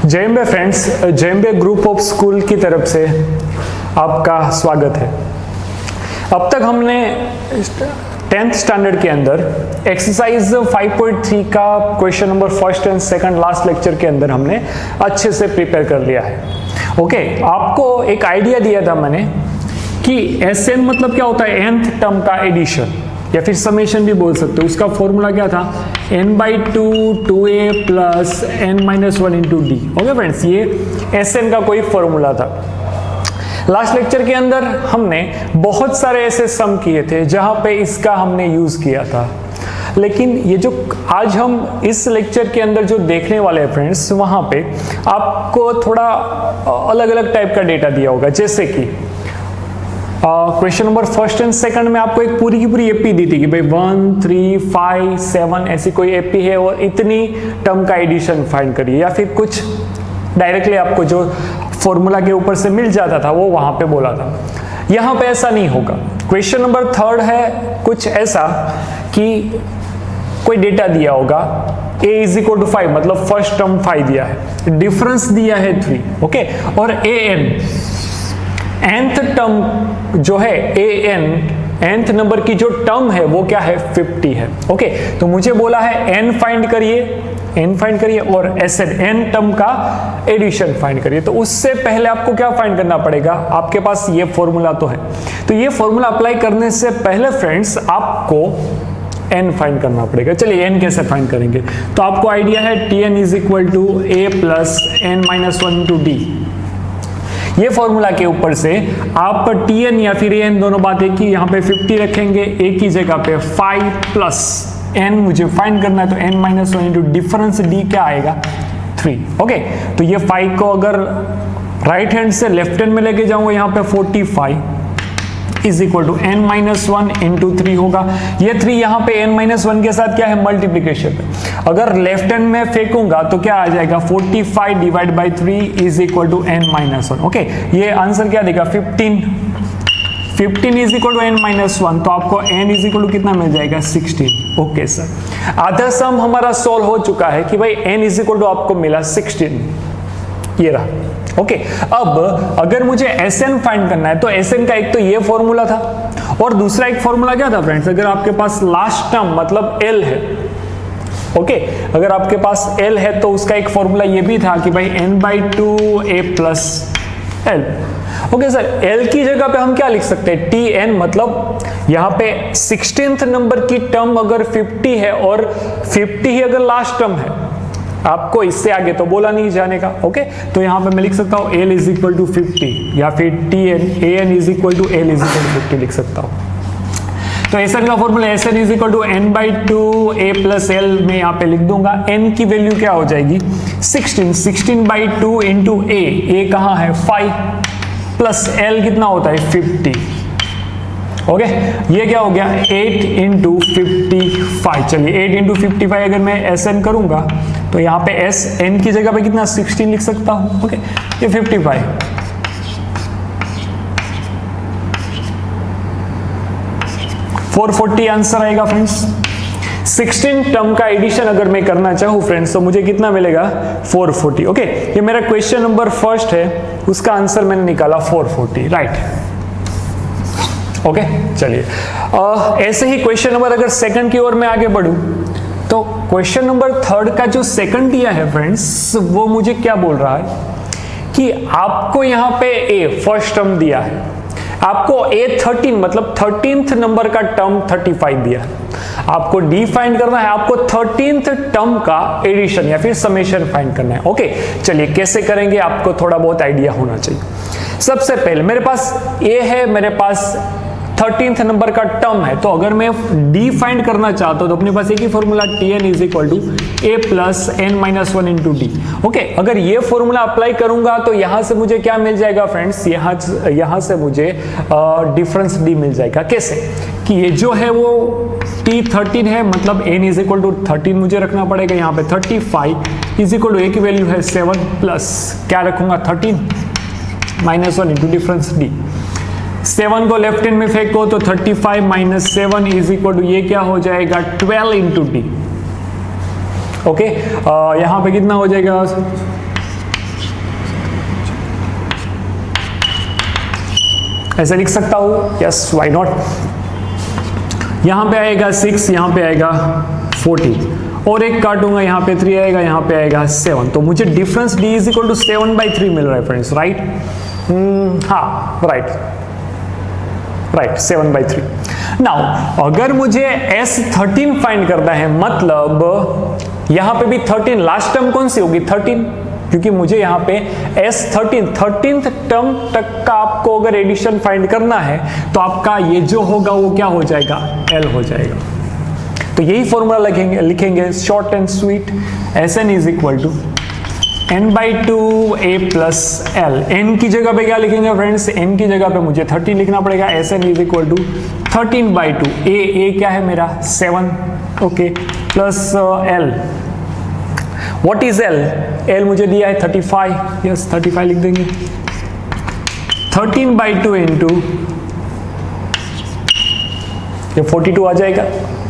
JMB friends, JMB group of school की तरफ से आपका स्वागत है। अब तक हमने 10th स्टैंडर्ड के अंदर एक्सरसाइज 5.3 का question number first and second last lecture के अंदर हमने अच्छे से प्रिपेयर कर लिया है। ओके, आपको एक आइडिया दिया था मैंने कि एसएन मतलब क्या होता है, nth टर्म का एडिशन या फिर समेशन भी बोल सकते हो। उसका फॉर्मूला क्या था, n/2 2a plus n-1 into d. Okay friends, ये एसएन का कोई फॉर्मूला था। लास्ट लेक्चर के अंदर हमने बहुत सारे ऐसे सम किए थे जहां पे इसका हमने यूज किया था, लेकिन ये जो आज हम इस लेक्चर के अंदर जो देखने वाले हैं फ्रेंड्स, वहां पे आपको थोड़ा अलग अलग टाइप का डेटा दिया होगा। जैसे कि question number first and second में आपको एक पूरी की पूरी एपी दी थी कि भाई 1 3 5 7 ऐसी कोई एपी है और इतनी टर्म का एडिशन फाइंड करिए, या फिर कुछ डायरेक्टली आपको जो फॉर्मूला के ऊपर से मिल जाता था वो वहां पे बोला था। यहां पे ऐसा नहीं होगा। क्वेश्चन नंबर थर्ड है कुछ ऐसा कि कोई डेटा दिया होगा a इज इक्वल टू 5, मतलब फर्स्ट टर्म 5 दिया है, डिफरेंस दिया है 3। ओके, और nth टर्म जो है nth नंबर की जो टर्म है वो क्या है, 50 है। ओके, तो मुझे बोला है n फाइंड करिए और n टर्म का एडिशन फाइंड करिए। तो उससे पहले आपको क्या फाइंड करना पड़ेगा, आपके पास ये फॉर्मूला तो है, तो ये फॉर्मूला अप्लाई करने से पहले फ्रेंड्स आपको n फाइंड करना पड़ेगा। चलिए n कैसे फाइंड करेंगे, तो आपको आइडिया है tn is equal to a plus n-1 into D. ये फॉर्मूला के ऊपर से आप tn या फिर an दोनों बातें की, यहाँ पे 50 रखेंगे, a की जगह पे 5 प्लस n मुझे फाइंड करना है, तो n-1 इंटू डिफरेंस d क्या आएगा, 3। ओके, तो ये 5 को अगर राइट हैंड से लेफ्ट हैंड में लेके जाऊंगा, यहाँ पे 45 is equal to n-1 into 3 होगा। ये 3 यहाँ पे n-1 के साथ क्या है, मल्टीप्लीकेशन है। अगर लेफ्ट हैंड में फेंकूंगा तो क्या आ जाएगा, 45 divide by 3 is equal to n-1। Okay, ये आंसर क्या देगा, 15 इज इक्वल टू n-1, तो आपको n इज इक्वल टू कितना मिल जाएगा, 16। ओके सर, आधा सम हमारा सॉल्व हो चुका है कि भाई n इज इक्वल टू आपको मिला 16, ये रहा। ओके, अब अगर मुझे Sn फाइंड करना है तो Sn का एक तो ये फॉर्मूला था और दूसरा एक फॉर्मूला क्या था फ्रेंड्स, अगर आपके पास लास्ट टर्म मतलब L है, ओके, अगर आपके पास L है तो उसका एक फॉर्मूला ये भी था कि भाई n/2 a plus L। Okay sir, L की जगह पे हम क्या लिख सकते हैं, Tn, मतलब यहाँ पे 16th नंबर की टर्म अगर 50 है और 50 ही अगर लास्ट टर्म है, आपको इससे आगे तो बोला नहीं जाने का। ओके, तो यहाँ पे मैं लिख सकता हूँ L इज इक्वल टू 50 या फिर An is equal to L is equal to 50 लिख सकता हूँ। तो Sn का formula Sn is equal to n/2 a plus L में यहाँ पे लिख दूंगा। n की वैल्यू क्या हो जाएगी, 16/2 इंटू a कहाँ है, 5 प्लस L कितना होता है, 50। ओके, ये क्या हो गया, 8 इंटू 55। चलिए 8 इंटू 55 अगर मैं Sn करूंगा तो यहाँ पे Sn की जगह पे कितना, 16 लिख सकता हूं। ओके, ये 55 440 आंसर आएगा फ्रेंड्स। 16 टर्म का एडिशन अगर मैं करना चाहूँ फ्रेंड्स तो मुझे कितना मिलेगा, 440। ओके, ये मेरा क्वेश्चन नंबर फर्स्ट है, उसका आंसर मैंने निकाला 440, राइट। ओके, चलिए ऐसे ही क्वेश्चन नंबर अगर सेकंड की ओर मैं आगे बढ़ूं तो क्वेश्चन नंबर थर्ड का जो सेकंड दिया है फ्रेंड्स, वो मुझे क्या बोल रहा है कि आपको यहाँ पे a फर्स्ट टर्म दिया है, आपको a13 मतलब 13th नंबर का टर्म 35 दिया है, आपको d फाइंड करना है, आपको 13th टर्म का एडिशन या फिर समेशन फाइंड करना है। ओके, चलिए कैसे करेंगे, आपको थोड़ा बहुत आइडिया होना चाहिए। सबसे पहले मेरे पास a है, मेरे पास 13th नंबर का टर्म है, तो अगर मैं d फाइंड करना चाहता हूं तो अपने पास एक ही formula tn is equal to a plus n-1 into d. Okay, अगर ये फॉर्मूला अप्लाई करूंगा तो यहां से मुझे क्या मिल जाएगा फ्रेंड्स, यहां से मुझे डिफरेंस d मिल जाएगा। कैसे कि ये जो है वो t13 है, मतलब n इज इक्वल टू 13 मुझे रखना पड़ेगा, यहाँ पे 35 इज इक्वल टू a की वैल्यू है 7 प्लस क्या रखूंगा, 13-1 इंटू डिफरेंस d। 7 को लेफ्ट हैंड में फेंको तो 35 माइनस 7 इज इक्वल टू ये क्या हो जाएगा, 12 इंटू डी। ओके, यहाँ पे कितना हो जाएगा, ऐसे लिख सकता हूँ, यस व्हाई नॉट। यहाँ पे आएगा 6, यहाँ पे आएगा 40 और एक काटूंगा, यहाँ पे 3 आएगा, यहाँ पे आएगा 7। तो मुझे difference d is equal to 7/3 मिल रहा है फ्रेंड्स, राइट? हाँ राइट 7/3। नाउ अगर मुझे S13 फाइंड करना है, मतलब यहाँ पे भी 13, लास्ट टर्म कौन सी होगी 13, क्योंकि मुझे यहाँ पे S13 टर्म तक का आपको अगर एडिशन फाइंड करना है तो आपका ये जो होगा वो क्या हो जाएगा, L हो जाएगा। तो यही फॉर्मूला लिखेंगे short and sweet, Sn is equal to n/2 a plus L। n की जगह पे क्या लिखेंगे फ्रेंड्स, n की जगह पे मुझे 13 लिखना पड़ेगा। Sn is equal to 13/2 a क्या है मेरा 7, okay, plus L। What is L? L मुझे दिया है 35, यस 35 लिख देंगे। 13/2 इंटू ये 42 आ जाएगा,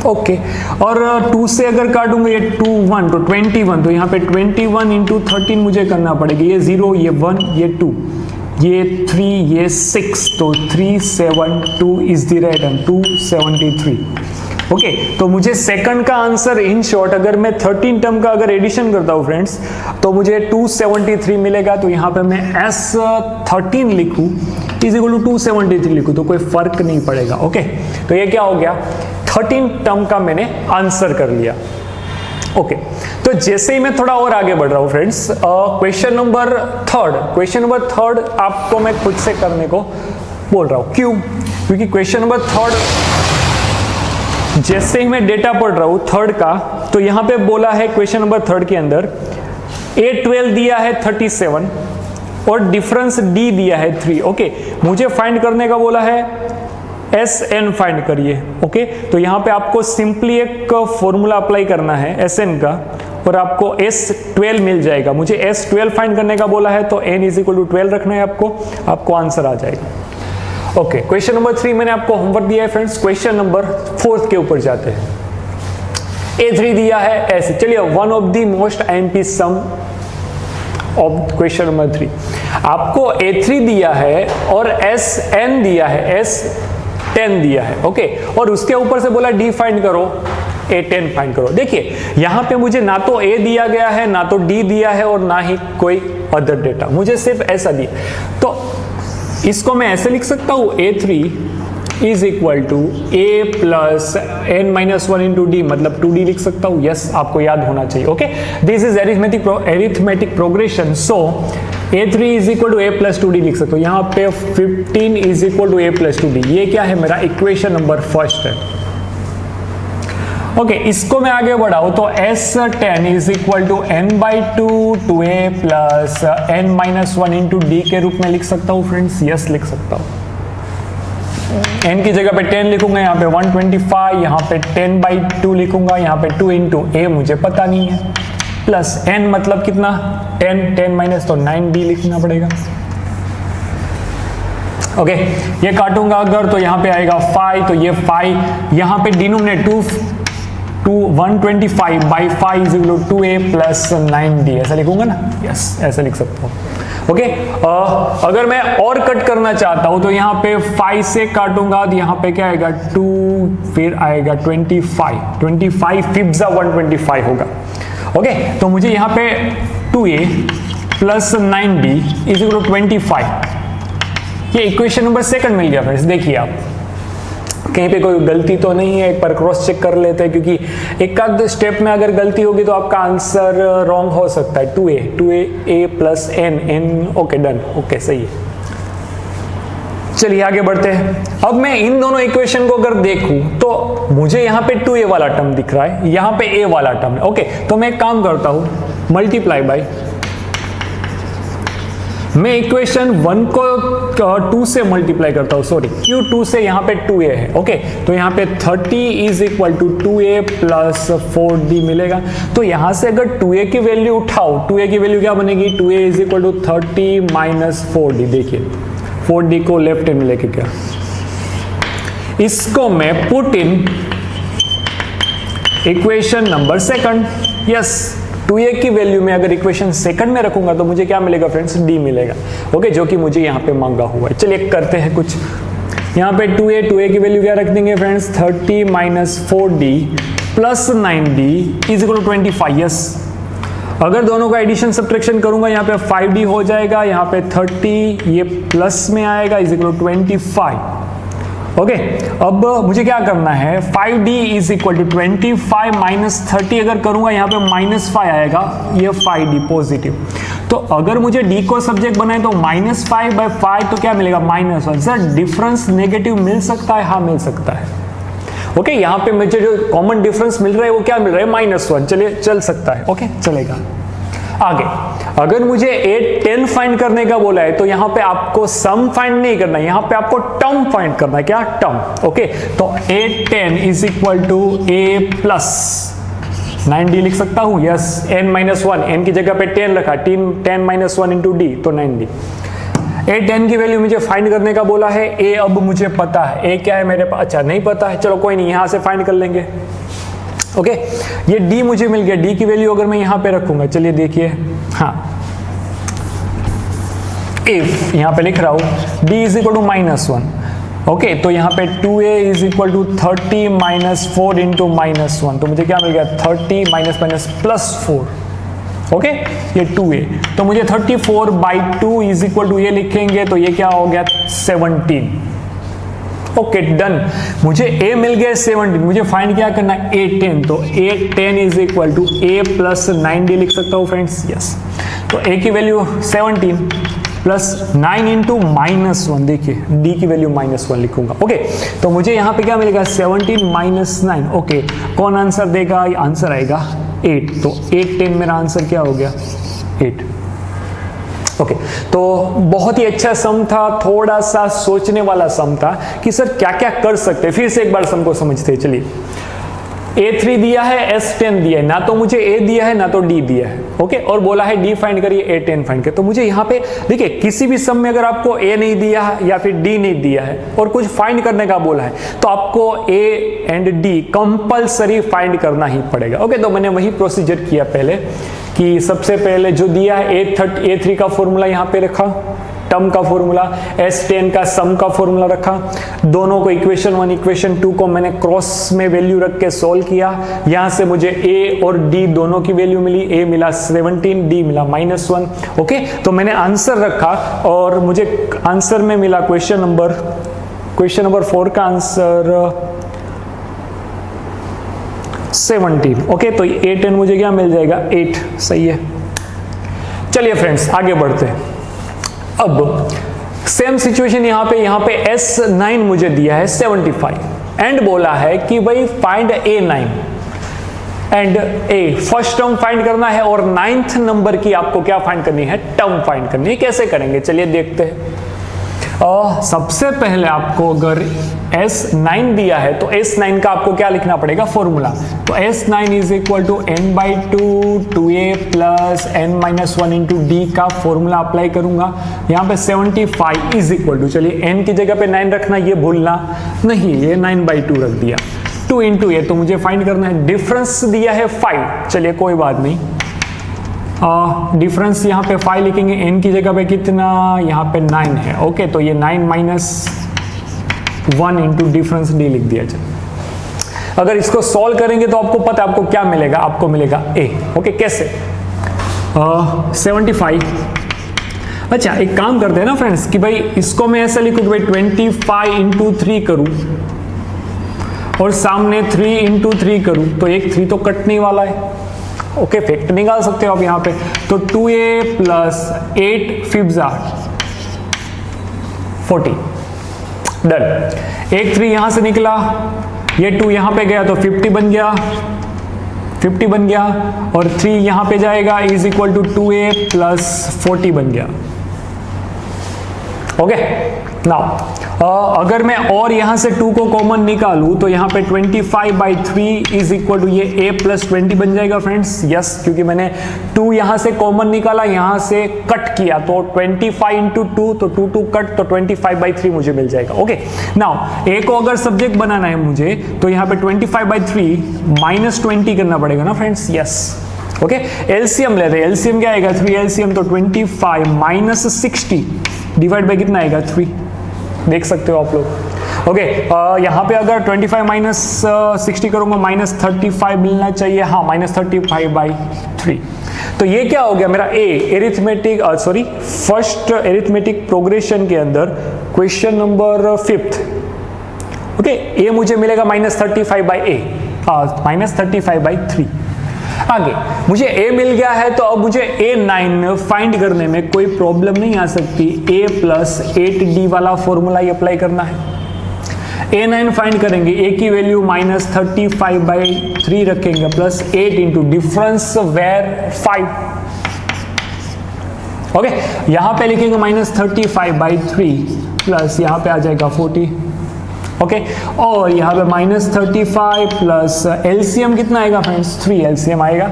ओके। और 2 से अगर काटूंगा ये 2 1 तो 21, तो यहाँ पे 21 इंटू 13 मुझे करना पड़ेगा। ये 0, ये 1, ये 2, ये 3, ये 6, तो 372 is the right answer, 273। Okay, तो मुझे सेकंड का आंसर इन शॉर्ट, अगर मैं 13 टर्म का अगर एडिशन करता हूँ फ्रेंड्स, तो मुझे 273 मिलेगा। तो यहाँ पे मैं S13 लिखूँ इज इक्वल टू 273 लिखूँ तो कोई फर्क नहीं पड़ेगा। ओके, तो ये क्या हो गया, 13 टर्म का मैंने आंसर कर लिया। ओके, तो जैसे ही मैं थोड़ा और आगे बढ़ रहा हूँ फ्रेंड्स, क्वेश्चन नंबर थर्ड आपको मैं खुद से करने को बोल रहा हूँ। क्यों? क्योंकि क्वेश्चन नंबर थर्ड जैसे ही मैं डेटा पढ़ रहा हूँ थर्ड का, तो यहाँ पे बोला है क्वेश्चन नंबर थर्ड के अंदर A12 दिया है 37 और डिफरेंस D दिया है 3। ओके, मुझे फाइंड करने का बोला है Sn फाइंड करिए। ओके, तो यहाँ पे आपको सिंपली एक फॉर्मूला अप्लाई करना है Sn का और आपको S12 मिल जाएगा। मुझे S12 फाइंड करने का बोला है तो n इज इक्वल टू 12 रखना है आपको आंसर आ जाएगा। ओके, क्वेश्चन नंबर 3 मैंने आपको होमवर्क दिया है फ्रेंड्स। क्वेश्चन नंबर 4 के ऊपर जाते हैं। A3 दिया है ऐसे, चलिए one of the most IMP sum of question number 3, आपको A3 दिया है और Sn दिया है, S10 दिया है। ओके, और उसके ऊपर से बोला D फाइंड करो, A10 फाइंड करो। देखिए यहाँ पे मुझे ना तो A दिया गया है, ना तो D दिया है और ना ही कोई अदर डेटा, मुझे सिर्फ ऐसा दिया। तो इसको मैं ऐसे लिख सकता हूँ, A3 is equal to A plus n-1 into D, मतलब 2D लिख सकता हूँ। यस, आपको याद होना चाहिए। Okay, this is arithmetic progression, so A3 is equal to A plus 2D लिख सकता हूँ। यहाँ पे 15 is equal to A plus 2D, ये क्या है मेरा इक्वेशन नंबर फर्स्ट है। ओके, इसको मैं आगे बढ़ाऊं तो S10 is equal to n/2 2A plus n-1 into D के रूप में लिख सकता हूँ फ्रेंड्स। यस, लिख सकता हूँ। n की जगह पे 10 लिखूंगा, यहाँ पे 125, यहाँ पे 10/2 लिखूंगा, यहाँ पे 2 इंटू A मुझे पता नहीं है, प्लस n मतलब कितना 10 माइनस तो 9D लिखना पड़ेगा। ओके, ये काटूंगा अगर तो यहाँ पे आएगा 5, तो ये 5, यहाँ पे denominator 125 by 5 is equal to 2A plus 9D, ऐसा लिखूंगा ना। यस, ऐसा लिख सकता हूँ। ओके, अगर मैं और कट करना चाहता हूँ तो यहाँ पे 5 से काटूंगा तो यहाँ पे क्या आएगा 2, फिर आएगा 25 फिफ्जा 125 होगा। ओके, तो मुझे यहाँ पे 2A plus 9D is equal to 25, ये इक्वेशन नंबर सेकंड मिल गया फ्रेंड्स। देखिए आप कहीं पे कोई गलती तो नहीं है, एक बार क्रॉस चेक कर लेते हैं, क्योंकि एक आध स्टेप में अगर गलती होगी तो आपका आंसर रॉन्ग हो सकता है। 2A A plus n, okay done, okay सही है। चलिए आगे बढ़ते हैं। अब मैं इन दोनों इक्वेशन को अगर देखूं तो मुझे यहाँ पे 2A वाला टर्म दिख रहा है, यहाँ पे A वाला टर्म है। ओके, तो मैं एक काम करता हूँ, मल्टीप्लाई बाय, मैं इक्वेशन 1 को 2 से मल्टीप्लाई करता हूँ, सॉरी क्यों 2 से, यहाँ पे 2A है। ओके, तो यहाँ पे 30 is equal to 2A plus 4D मिलेगा। तो यहाँ से अगर 2A की वैल्यू उठाओ, 2A की वैल्यू क्या बनेगी, 2A is equal to 30 minus 4D। देखिए 4D को लेफ्ट हैंड में लेके क्या, इसको मैं put in equation number second. Yes, 2A की वैल्यू में अगर इक्वेशन सेकंड में रखूंगा तो मुझे क्या मिलेगा फ्रेंड्स, D मिलेगा। ओके, जो कि मुझे यहाँ पे मांगा हुआ है। चलिए करते हैं कुछ यहाँ पे 2a की वैल्यू क्या रख देंगे friends, 30 minus 4d plus 9d is equal to 25। Yes, अगर दोनों का एडिशन सब्ट्रैक्शन करूंगा यहाँ पे 5d हो जाएगा, यहाँ पे 30 ये प्लस में आएगा इज इक्वल टू 25। ओके, अब मुझे क्या करना है, 5d is equal to 25 minus 30 अगर करूंगा यहाँ पे -5 आएगा, ये 5d पॉजिटिव। तो अगर मुझे d को सब्जेक्ट बनाए तो -5/5 तो क्या मिलेगा, -1। सर डिफरेंस नेगेटिव मिल सकता है, हाँ मिल सकता है। ओके, यहाँ पे मुझे जो कॉमन डिफरेंस मिल रहा है वो क्या मिल रहा है, -1। चलिए चल सकता है, ओके चलेगा। आगे अगर मुझे 8, 10 फाइंड करने का बोला है तो यहाँ पे आपको सम फाइंड नहीं करना है, यहाँ पे आपको टर्म फाइंड करना है। क्या टर्म, ओके। तो 8, 10 is equal to a plus 9d लिख सकता हूँ। यस, n-1, n की जगह पे 10 रखा, 10-1 इंटू d तो 9d। 8, 10 की वैल्यू मुझे फाइंड करने का बोला है। a अब मुझे पता है, a क्या है मेरे पास, अच्छा नहीं पता है, चलो कोई नहीं, यहाँ से फाइंड कर लेंगे। ओके, ये d मुझे मिल गया, d की वैल्यू अगर मैं यहाँ पे रखूंगा, चलिए देखिए, हाँ इफ यहाँ पे लिख रहा हूँ d is equal to -1। Okay, तो यहाँ पे 2a is equal to 30 minus 4 into -1, तो मुझे क्या मिल गया, 30 माइनस +4। ओके, ये 2a, तो मुझे 34/2 इज इक्वल टू ये लिखेंगे तो ये क्या हो गया, 17। ओके डन, मुझे a मिल गया 17, मुझे फाइंड क्या करना है, a10, तो a10 is equal to a plus 9d लिख सकता हूँ फ्रेंड्स। यस, तो a की वैल्यू 17 प्लस 9 इंटू -1, देखिए d की वैल्यू -1 लिखूंगा। ओके, तो मुझे यहाँ पे क्या मिलेगा, 17 माइनस 9। ओके, कौन आंसर देगा, आंसर आएगा 8, तो 8, 10 मेरा आंसर क्या हो गया, 8। ओके, तो बहुत ही अच्छा सम था, थोड़ा सा सोचने वाला सम था कि सर क्या क्या कर सकते हैं। फिर से एक बार सम को समझते हैं। चलिए, A3 दिया है, S10 दिया है, ना तो मुझे A दिया है ना तो D दिया है। ओके, और बोला है D फाइंड करिए, A10 फाइंड करिए। तो मुझे यहाँ पे देखिए, किसी भी सम में अगर आपको A नहीं दिया है या फिर D नहीं दिया है और कुछ फाइंड करने का बोला है तो आपको A and D compulsory find करना ही पड़ेगा। ओके, तो मैंने वही प्रोसीजर किया पहले कि सबसे पहले जो दिया है A3 का फॉर्मूला यहाँ पे रखा, टर्म का फॉर्मूला, S10 का सम का फॉर्मूला रखा, दोनों को इक्वेशन 1 इक्वेशन 2 को मैंने क्रॉस में वैल्यू रख के सोल्व किया। यहां से मुझे A और D दोनों की वैल्यू मिली, A मिला 17, D मिला -1। ओके, तो मैंने आंसर रखा और मुझे आंसर में मिला क्वेश्चन नंबर 4 का आंसर 17। ओके, तो A10 मुझे क्या मिल जाएगा, 8। सही है। चलिए फ्रेंड्स आगे बढ़ते हैं। अब सेम सिचुएशन यहाँ पे S9 मुझे दिया है 75 एंड बोला है कि भाई find A9 and A, first term find करना है और 9th नंबर की आपको क्या फाइंड करनी है, टर्म फाइंड करनी है। कैसे करेंगे, चलिए देखते हैं। सबसे पहले आपको अगर S9 दिया है तो S9 का आपको क्या लिखना पड़ेगा, फॉर्मूला। तो S9 is equal to n/2 2a plus n-1 into d का फॉर्मूला अप्लाई करूंगा। यहाँ पे 75 इज इक्वल टू, चलिए n की जगह पे 9 रखना, ये भूलना नहीं, ये 9/2 रख दिया, 2 इंटू ए, तो मुझे फाइंड करना है, डिफरेंस दिया है 5, चलिए कोई बात नहीं, डिफरेंस यहाँ पे 5 लिखेंगे, n की जगह पे कितना, यहाँ पे 9 है। ओके, तो ये 9 माइनस 1 इंटू डिफरेंस d लिख दिया। चलो, अगर इसको सॉल्व करेंगे तो आपको पता है आपको क्या मिलेगा, आपको मिलेगा a। ओके, कैसे, 75। अच्छा, एक काम करते हैं ना फ्रेंड्स कि भाई इसको मैं ऐसा लिखूँ कि भाई 25 इंटू 3 करूँ और सामने 3 इंटू 3 करूँ, तो एक 3 तो कटने वाला है। ओके, फैक्टर निकाल सकते हो आप यहाँ पे, तो 2a प्लस 8 5 40, डन। एक 3 यहां से निकला, ये 2 यहां पे गया तो 50 बन गया, 50 बन गया, और 3 यहां पे जाएगा is equal to 2a plus 40 बन गया। ओके, नाउ अगर मैं और यहां से 2 को कॉमन निकालूं तो यहां पे 25/3 इज इक्वल टू ये a प्लस 20 बन जाएगा फ्रेंड्स। यस, क्योंकि मैंने 2 यहां से कॉमन निकाला, यहां से कट किया, तो 25 इंटू 2, तो 2 कट, तो 25/3 मुझे मिल जाएगा। ओके, नाउ a को अगर सब्जेक्ट बनाना है मुझे तो यहाँ पे 25/3 माइनस 20 करना पड़ेगा ना फ्रेंड्स। यस, ओके, एलसीएम लेते हैं, एलसीएम क्या आएगा, 3 एलसीएम, तो 25 माइनस 60 डिवाइड बाई कितना आएगा, 3, देख सकते हो आप लोग। ओके, यहाँ पे अगर 25 माइनस 60 करूंगा -35 मिलना चाहिए, हाँ -35/3। तो ये क्या हो गया मेरा फर्स्ट एरिथमेटिक प्रोग्रेशन के अंदर क्वेश्चन नंबर 5। ओके, ए मुझे मिलेगा -35/3। आगे मुझे a मिल गया है, तो अब मुझे a9 फाइंड करने में कोई प्रॉब्लम नहीं आ सकती। a + 8d वाला फॉर्मूला ही अप्लाई करना है। a9 फाइंड करेंगे, a की वैल्यू -35/3 रखेंगे plus 8 into difference where 5। Okay, यहां पे लिखेंगे -35/3 प्लस यहां पे आ जाएगा 40। ओके, और यहाँ पे -35 प्लस एलसीएम कितना आएगा फ्रेंड्स, 3 एलसीएम आएगा।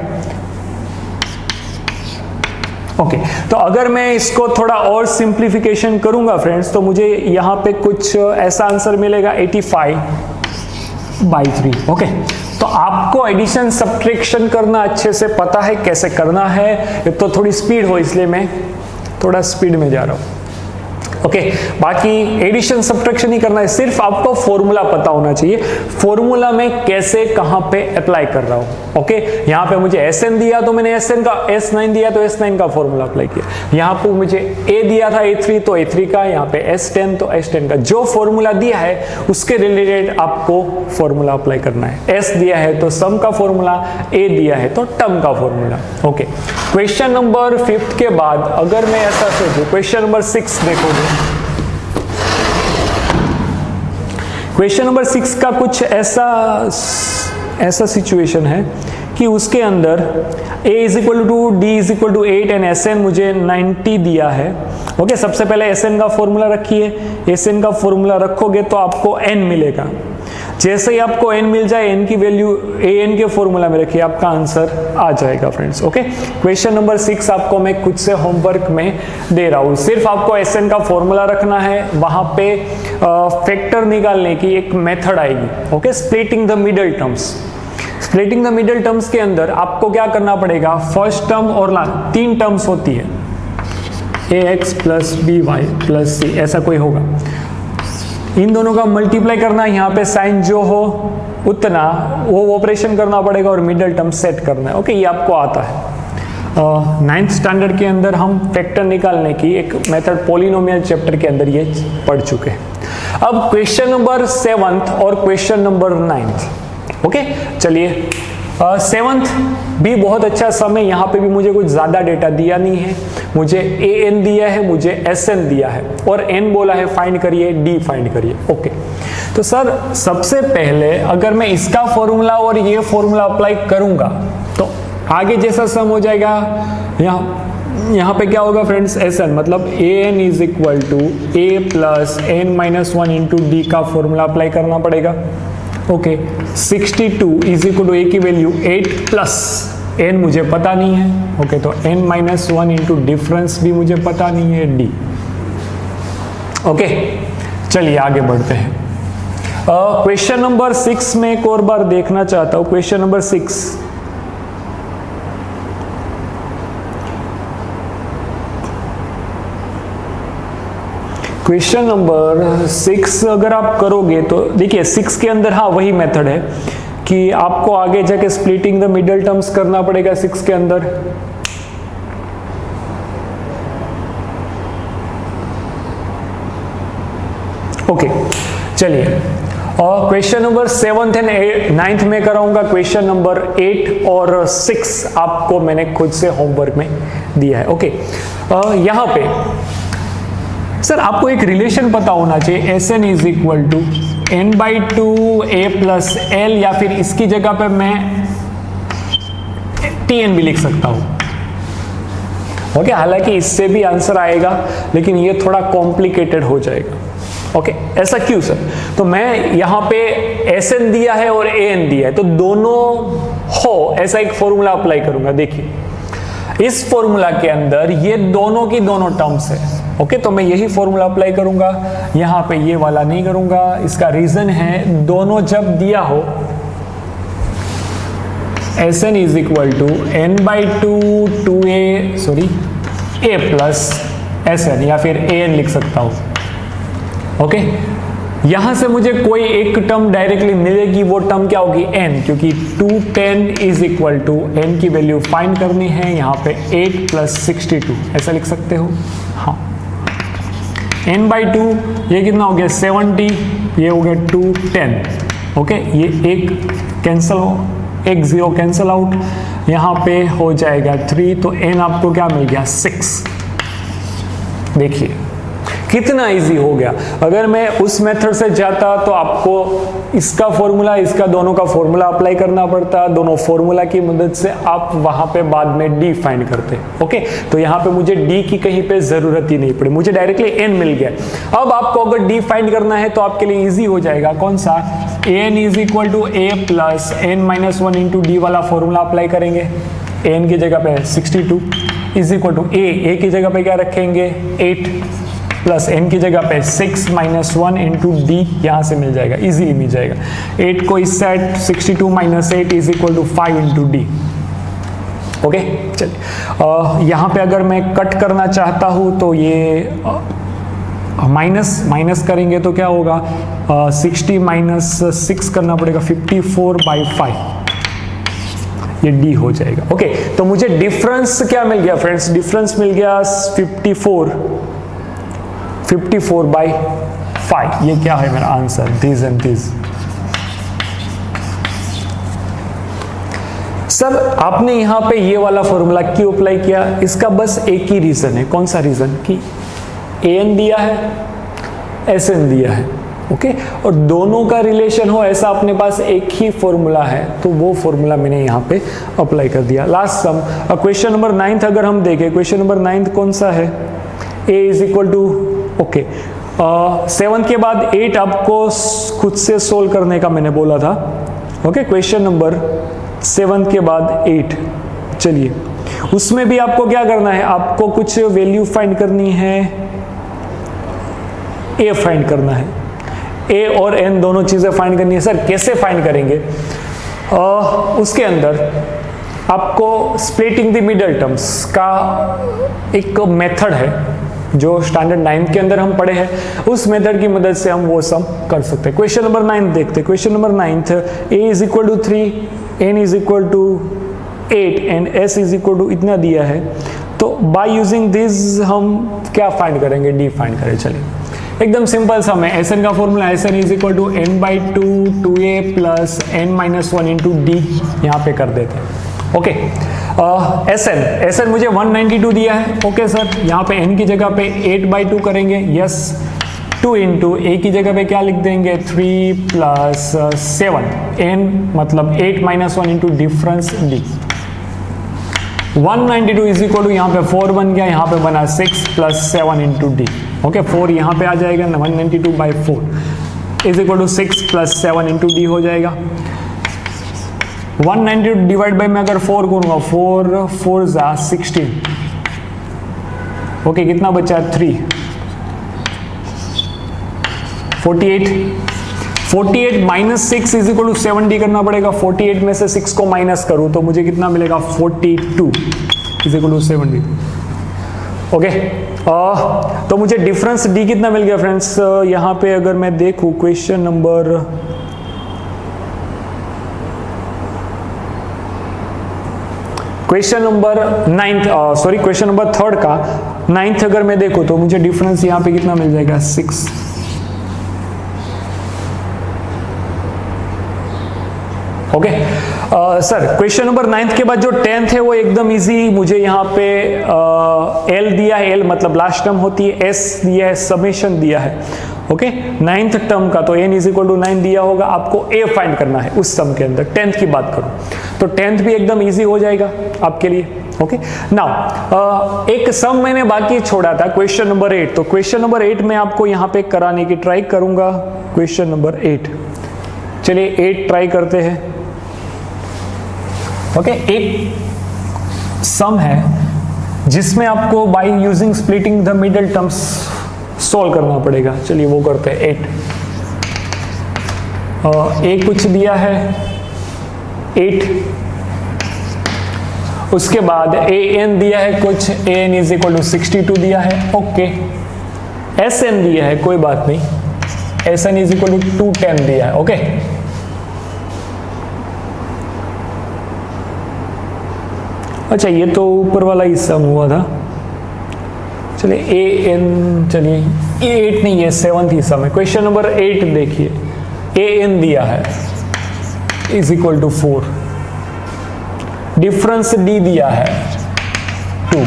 ओके, तो अगर मैं इसको थोड़ा और सिंप्लीफिकेशन करूंगा फ्रेंड्स, तो मुझे यहाँ पे कुछ ऐसा आंसर मिलेगा 85/3। ओके, तो आपको एडिशन सब्ट्रैक्शन करना अच्छे से पता है कैसे करना है। एक तो थोड़ी स्पीड हो, इसलिए मैं थोड़ा स्पीड में जा रहा हूँ। ओके, बाकी एडिशन सब्ट्रैक्शन ही करना है, सिर्फ आपको फॉर्मूला पता होना चाहिए, फॉर्मूला में कैसे कहां पे अप्लाई कर रहा हूं। ओके, यहां पे मुझे Sn दिया तो मैंने Sn का, S9 दिया तो S9 का फॉर्मूला अप्लाई किया। यहां पे मुझे A दिया था A3 तो A3 का, यहां पे S10 तो S10 का। जो फॉर्मूला दिया है उसके रिलेटेड आपको फॉर्मूला अप्लाई करना है। S दिया है तो सम का फॉर्मूला, A दिया है तो टर्म का फॉर्मूला। ओके, क्वेश्चन नंबर 5 के बाद अगर मैं ऐसा सोचूं, क्वेश्चन नंबर 6 देखोगे, क्वेश्चन नंबर 6 का कुछ ऐसा सिचुएशन है कि उसके अंदर a = 2, d = 8 एंड Sn मुझे 90 दिया है। ओके, सबसे पहले Sn का फॉर्मूला रखिए। Sn का फॉर्मूला रखोगे तो आपको n मिलेगा। जैसे ही आपको n मिल जाए, n की वैल्यू an के फॉर्मूला में रखिए, आपका आंसर आ जाएगा फ्रेंड्स। ओके, क्वेश्चन नंबर 6 आपको मैं खुद से होमवर्क में दे रहा हूँ। सिर्फ आपको Sn का फॉर्मूला रखना है, वहां पे फैक्टर निकालने की एक मेथड आएगी। Okay, splitting the middle terms. Splitting the middle terms के अंदर आपको क्या करना पड़ेगा, फर्स्ट टर्म और लास्ट 3 टर्म्स होती है, ax + by + c, ऐसा कोई होगा। इन दोनों का मल्टीप्लाई करना, यहाँ पे साइन जो हो उतना वो ऑपरेशन करना पड़ेगा और मिडल टर्म सेट करना है। ओके, ये आपको आता है। 9th स्टैंडर्ड के अंदर हम फैक्टर निकालने की एक मेथड पॉलिनोमियल चैप्टर के अंदर ये पढ़ चुके हैं। अब क्वेश्चन नंबर 7th और क्वेश्चन नंबर 9th। ओके, चलिए 7th भी बहुत अच्छा सम है। यहाँ पे भी मुझे कुछ ज़्यादा डेटा दिया नहीं है, मुझे an दिया है, मुझे Sn दिया है और n बोला है फाइंड करिए, d फाइंड करिए। ओके, तो सर सबसे पहले अगर मैं इसका फॉर्मूला और ये फॉर्मूला अप्लाई करूंगा तो आगे जैसा सम हो जाएगा। यहाँ पे क्या होगा फ्रेंड्स, Sn मतलब an = a + n - 1 into d का फॉर्मूला अप्लाई करना पड़ेगा। ओके, 62 = a की वैल्यू 8 प्लस n मुझे पता नहीं है। ओके, तो n - 1 इंटू डिफरेंस भी मुझे पता नहीं है, d। ओके, चलिए आगे बढ़ते हैं। क्वेश्चन नंबर 6 में एक और बार देखना चाहता हूं। क्वेश्चन नंबर 6, क्वेश्चन नंबर 6 अगर आप करोगे तो देखिए 6 के अंदर हाँ वही मेथड है कि आपको आगे जाके स्प्लिटिंग द मिडल टर्म्स करना पड़ेगा 6 के अंदर। ओके, चलिए, और question number 7th and 9th में कराऊंगा। क्वेश्चन नंबर 8 और 6 आपको मैंने खुद से होमवर्क में दिया है। ओके, यहां पे सर आपको एक रिलेशन पता होना चाहिए, Sn = n/2 a + l, या फिर इसकी जगह पे मैं Tn भी लिख सकता हूं। ओके, हालांकि इससे भी आंसर आएगा लेकिन ये थोड़ा कॉम्प्लिकेटेड हो जाएगा। ओके, ऐसा क्यों सर? तो मैं यहाँ पे Sn दिया है और An दिया है, तो दोनों हो ऐसा एक फॉर्मूला अप्लाई करूंगा। देखिए इस फॉर्मूला के अंदर ये दोनों की दोनों टर्म्स है। ओके, तो मैं यही फॉर्मूला अप्लाई करूंगा, यहाँ पे ये वाला नहीं करूंगा। इसका रीजन है दोनों जब दिया हो Sn = n/2 a + Sn, या फिर An लिख सकता हूं। ओके, यहां से मुझे कोई एक टर्म डायरेक्टली मिलेगी, वो टर्म क्या होगी, n, क्योंकि 210 इज इक्वल टू n की वैल्यू फाइंड करनी है, यहाँ पे 8 प्लस 62 ऐसा लिख सकते हो। हाँ, n/2 ये कितना हो गया 70, ये हो गया 210। ओके, ये एक कैंसल हो, एक 0 कैंसल आउट, यहाँ पे हो जाएगा 3, तो n आपको क्या मिल गया 6। देखिए कितना इजी हो गया। अगर मैं उस मेथड से जाता तो आपको इसका फॉर्मूला, इसका दोनों का फॉर्मूला अप्लाई करना पड़ता, दोनों फॉर्मूला की मदद से आप वहां पे बाद में डी फाइंड करते। ओके, तो यहाँ पे मुझे डी की कहीं पे जरूरत ही नहीं पड़ी, मुझे डायरेक्टली एन मिल गया। अब आपको अगर डी फाइंड करना है तो आपके लिए इजी हो जाएगा, कौन सा, n is equal to a plus n minus 1 into d वाला फॉर्मूला अप्लाई करेंगे। एन की जगह पे 62 इज इक्वल टू ए की जगह पे क्या रखेंगे 8 प्लस n की जगह पे 6 माइनस 1 इंटू डी, यहाँ से मिल जाएगा, इजीली मिल जाएगा। 8 को इस side 62 minus 8 is equal to 5 into d. Okay, चलिए यहाँ पे अगर मैं कट करना चाहता हूँ तो ये माइनस करेंगे तो क्या होगा, 60 माइनस 6 करना पड़ेगा, 54/5, ये डी हो जाएगा। ओके, तो मुझे डिफरेंस क्या मिल गया फ्रेंड्स, डिफरेंस मिल गया 54/5। ये क्या है मेरा answer, this and this. Sir आपने यहां पे ये वाला फॉर्मूला क्यों अप्लाई किया, इसका बस एक ही रीजन है, कौन सा रीजन, कि एन दिया है, एस एन दिया है। ओके, और दोनों का रिलेशन हो ऐसा अपने पास एक ही फॉर्मूला है, तो वो फॉर्मूला मैंने यहाँ पे अप्लाई कर दिया। लास्ट सम, क्वेश्चन नंबर 9 अगर हम देखें, क्वेश्चन नंबर 9 कौन सा है, a is equal to, okay 7 के बाद 8 आपको खुद से सोल्व करने का मैंने बोला था। ओके, क्वेश्चन नंबर 7 के बाद 8, चलिए उसमें भी आपको क्या करना है, आपको कुछ वैल्यू फाइंड करनी है, a फाइंड करना है, a और n दोनों चीजें फाइंड करनी है। सर कैसे फाइंड करेंगे, उसके अंदर आपको स्प्लिटिंग द मिडल टर्म्स का एक मेथड है जो स्टैंडर्ड 9 के अंदर हम पढ़े हैं, उस मेथड की मदद से हम वो सम कर सकते हैं। क्वेश्चन नंबर 9 देखते हैं। Question number 9, a is equal to 3, n is equal to 8 and s is equal to इतना दिया है, तो बाय यूजिंग दिस हम क्या फाइंड करेंगे, d फाइंड करें। चलिए एकदम सिंपल सम है, Sn का formula Sn is equal to n/2 2a plus n minus 1 into d, यहाँ पे कर देते हैं। ओके, Sn मुझे 192 दिया है। ओके सर, यहाँ पे n की जगह पे 8/2 करेंगे, यस, 2 इंटू a की जगह पे क्या लिख देंगे 3 प्लस 7, n मतलब 8 minus 1 into difference d। 192 is equal to यहाँ पे 4 बन गया, यहाँ पे बना 6 प्लस 7 इंटू डी। ओके, 4 यहाँ पे आ जाएगा, 192/4 is equal to 6 plus 7 into d हो जाएगा। 192 डिवाइड बाई मैं अगर 4 करूंगा, 4 जा 16। ओके, कितना बचा 3, 48 माइनस 6 इज इक्वल टू 70 करना पड़ेगा। 48 में से 6 को माइनस करूं तो मुझे कितना मिलेगा 42 इज इक्वल टू 70। ओके, तो मुझे डिफरेंस डी कितना मिल गया फ्रेंड्स, यहाँ पे अगर मैं देखूं क्वेश्चन नंबर क्वेश्चन नंबर 3 का 9 अगर मैं देखूं तो मुझे डिफरेंस यहाँ पे कितना मिल जाएगा 6। ओके सर, क्वेश्चन नंबर 9 के बाद जो 10th है वो एकदम इजी, मुझे यहाँ पे L दिया है, L मतलब लास्ट टर्म होती है, S दिया है, समेशन दिया है। ओके, 9th टर्म का तो n इज इक्वल टू 9 दिया होगा, आपको a फाइंड करना है उस सम के अंदर। 10th की बात करूं तो 10th भी एकदम इजी हो जाएगा आपके लिए। ओके, नाउ एक सम मैंने बाकी छोड़ा था, क्वेश्चन नंबर 8। तो क्वेश्चन नंबर 8 में आपको यहाँ पे कराने की ट्राई करूंगा। क्वेश्चन नंबर 8, चलिए 8 ट्राई करते हैं। ओके, एक सम है जिसमें आपको by using splitting the middle terms solve करना पड़ेगा। चलिए वो करते हैं। 8 a कुछ दिया है 8, उसके बाद an दिया है कुछ, an इज इक्वल टू 62 दिया है। ओके, sn दिया है, कोई बात नहीं, Sn इज इक्वल टू 210 दिया है। ओके, अच्छा ये तो ऊपर वाला ही सम हुआ था, चलिए ए एन, चलिए ये 8 नहीं है 7th ही सम है। क्वेश्चन नंबर 8 देखिए, ए एन दिया है is equal to 4, difference d दिया है 2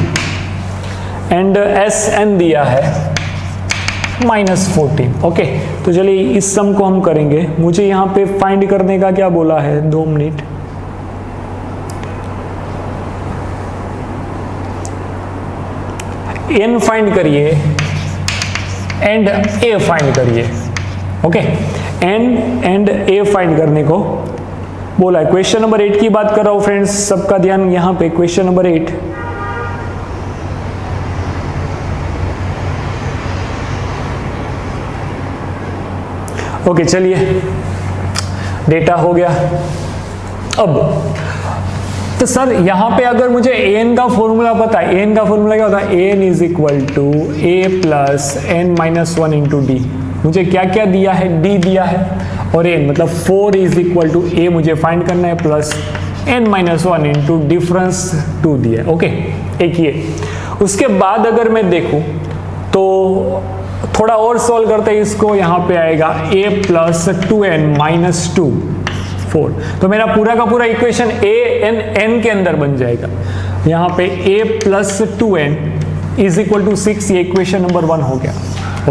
एंड एस एन दिया है -14। ओके, तो चलिए इस सम को हम करेंगे। मुझे यहाँ पे फाइंड करने का क्या बोला है, 2 मिनट। एन फाइंड करिए एंड ए फाइंड करिए। Okay, n and a find करने को बोला है। क्वेश्चन नंबर 8 की बात कर रहा हूं फ्रेंड्स, सबका ध्यान यहां पे। क्वेश्चन नंबर 8, ओके चलिए डेटा हो गया। अब तो सर यहाँ पे अगर मुझे एन का फॉर्मूला पता है, एन का फॉर्मूला क्या होता है, n is equal to a plus n minus 1 into d. मुझे क्या क्या दिया है, डी दिया है और एन, मतलब 4 इज इक्वल टू ए मुझे फाइंड करना है plus n minus 1 into difference 2 दिया है। ओके, एक ये। उसके बाद अगर मैं देखूं तो थोड़ा और सॉल्व करते हैं इसको, यहाँ पे आएगा a प्लस 2n माइनस 2 4, तो मेरा पूरा का पूरा इक्वेशन a n के अंदर बन जाएगा। यहाँ पे a plus 2n is equal to 6, ये इक्वेशन नंबर 1 हो गया।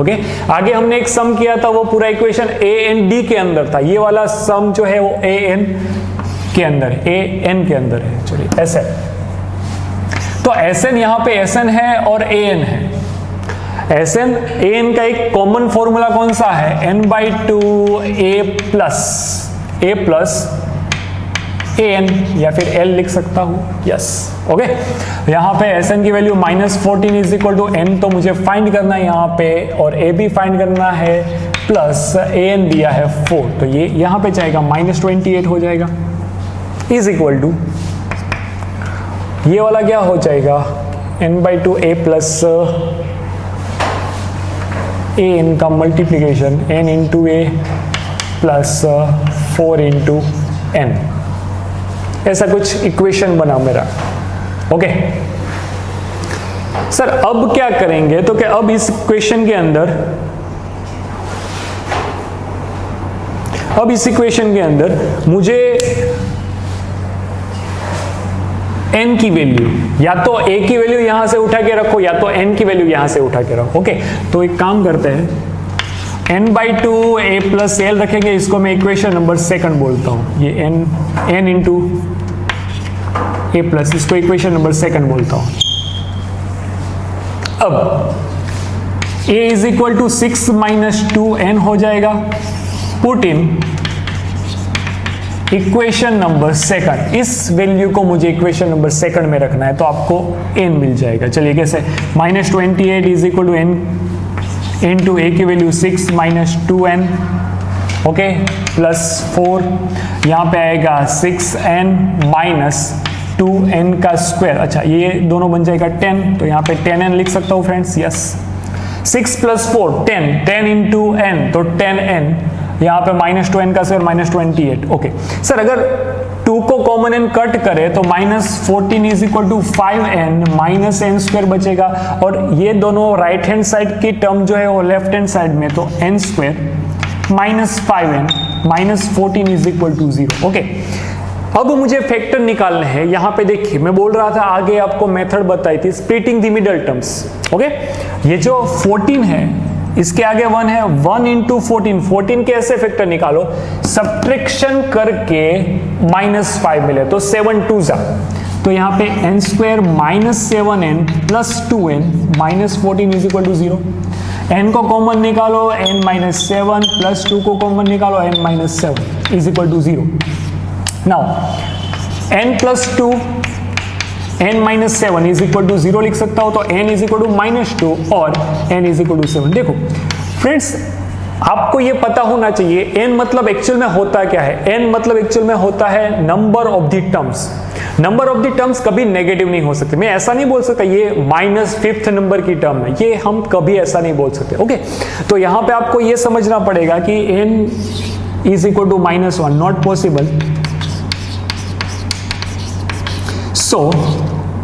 ओके, आगे हमने एक सम किया था, वो पूरा इक्वेशन a n d के अंदर था। ये वाला सम जो है वो a n के अंदर है, a n के अंदर है। चलिए Sn, तो Sn यहाँ पे Sn है और a n है। Sn a n का एक कॉमन फॉर्मूला कौन सा है, n/2 a plus a N, या फिर L लिख सकता हूं। यस, ओके, यहाँ पे Sn की value -14 is equal to n, तो मुझे फाइंड करना है यहाँ पे, और a भी फाइंड करना है, प्लस an दिया है 4, तो ये यहाँ पे जाएगा -28 हो जाएगा, इज इक्वल टू ये वाला क्या हो जाएगा, n/2 a plus a n का multiplication n into a plus 4 into n, ऐसा कुछ इक्वेशन बना मेरा। ओके सर, अब क्या करेंगे, तो क्या अब इस इक्वेशन के अंदर, अब इस इक्वेशन के अंदर मुझे n की वैल्यू, या तो a की वैल्यू यहां से उठा के रखो, या तो n की वैल्यू यहां से उठा के रखो। ओके, तो एक काम करते हैं, n/2 a प्लस एल रखेंगे, इसको मैं इक्वेशन नंबर 2 बोलता हूं। ये n इंटू ए प्लस, इसको इक्वेशन नंबर 2 बोलता हूं। अब a is equal to 6 minus 2n हो जाएगा, पुट इन इक्वेशन नंबर 2। इस वैल्यू को मुझे इक्वेशन नंबर 2 में रखना है, तो आपको n मिल जाएगा। चलिए कैसे, -28 is equal to n into a की value 6 minus 2n, okay, plus 4, यहाँ पे आएगा 6n माइनस 2n का स्क्वायर। अच्छा, ये दोनों बन जाएगा 10, तो यहाँ पे 10n लिख सकता हूँ friends. Yes, 6 plus 4 10 into n, तो 10n, यहाँ पे -2n का स्क्वायर -28। ओके सर, अगर 2 को कॉमन n कट करे तो -14 is equal to 5n minus n square बचेगा, और ये दोनों राइट हैंड साइड की टर्म जो है वो लेफ्ट हैंड साइड में, तो n square minus 5n minus 14 is equal to 0। Okay, अब मुझे फैक्टर निकालने हैं। यहाँ पे देखिए, मैं बोल रहा था आगे आपको मेथड बताई थी, splitting the middle terms. Okay, ये जो 14 है इसके आगे 1 है, 1 इंटू 14 के ऐसे फैक्टर निकालो, सब्ट्रैक्शन करके -5 मिले तो 7 2 जा, तो यहाँ पे n square minus 7n plus 2n minus 14 is equal to 0। n को कॉमन निकालो, n माइनस 7 प्लस 2 को कॉमन निकालो, n minus 7 is equal to 0। Now n plus 2 n minus 7 is equal to 0 लिख सकता हो, तो n इज इक्वल टू -2 और n is equal to 7। देखो फ्रेंड्स, आपको ये पता होना चाहिए n मतलब एक्चुअल में होता क्या है। n मतलब एक्चुअल में होता है number of the terms. Number of the terms कभी नेगेटिव नहीं हो सकते। मैं ऐसा नहीं बोल सकता ये -5th नंबर की टर्म है, ये हम कभी ऐसा नहीं बोल सकते। ओके, तो यहां पे आपको ये समझना पड़ेगा कि n is equal to -1, not possible. So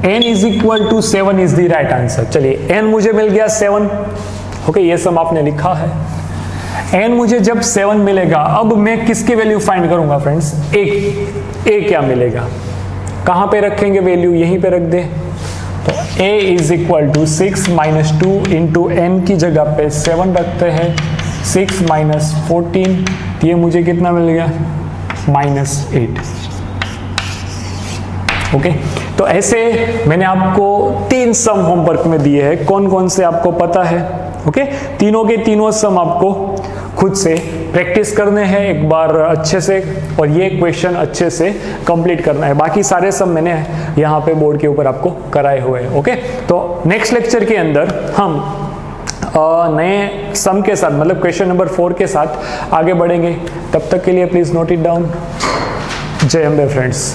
n is equal to 7 is the right answer. चलिए n मुझे मिल गया 7। ओके, ये सब आपने लिखा है। n मुझे जब 7 मिलेगा, अब मैं किसकी वैल्यू फाइंड करूंगा फ्रेंड्स? a क्या मिलेगा? कहां पे रखेंगे वैल्यू? यहीं पे रख दे। तो a is equal to 6 - 2 into n की जगह पे 7 रखते हैं, 6 - 14, ये मुझे कितना मिल गया? -8। ओके, तो ऐसे मैंने आपको 3 सम होमवर्क में दिए हैं। कौन कौन से आपको पता है? ओके, तीनों के तीनों सम आपको खुद से प्रैक्टिस करने हैं एक बार अच्छे से, और ये क्वेश्चन अच्छे से कंप्लीट करना है। बाकी सारे सम मैंने यहाँ पे बोर्ड के ऊपर आपको कराए हुए हैं। ओके, तो नेक्स्ट लेक्चर के अंदर हम नए सम के साथ, मतलब क्वेश्चन नंबर 4 के साथ आगे बढ़ेंगे। तब तक के लिए प्लीज नोट इट डाउन। जय अम्बे फ्रेंड्स।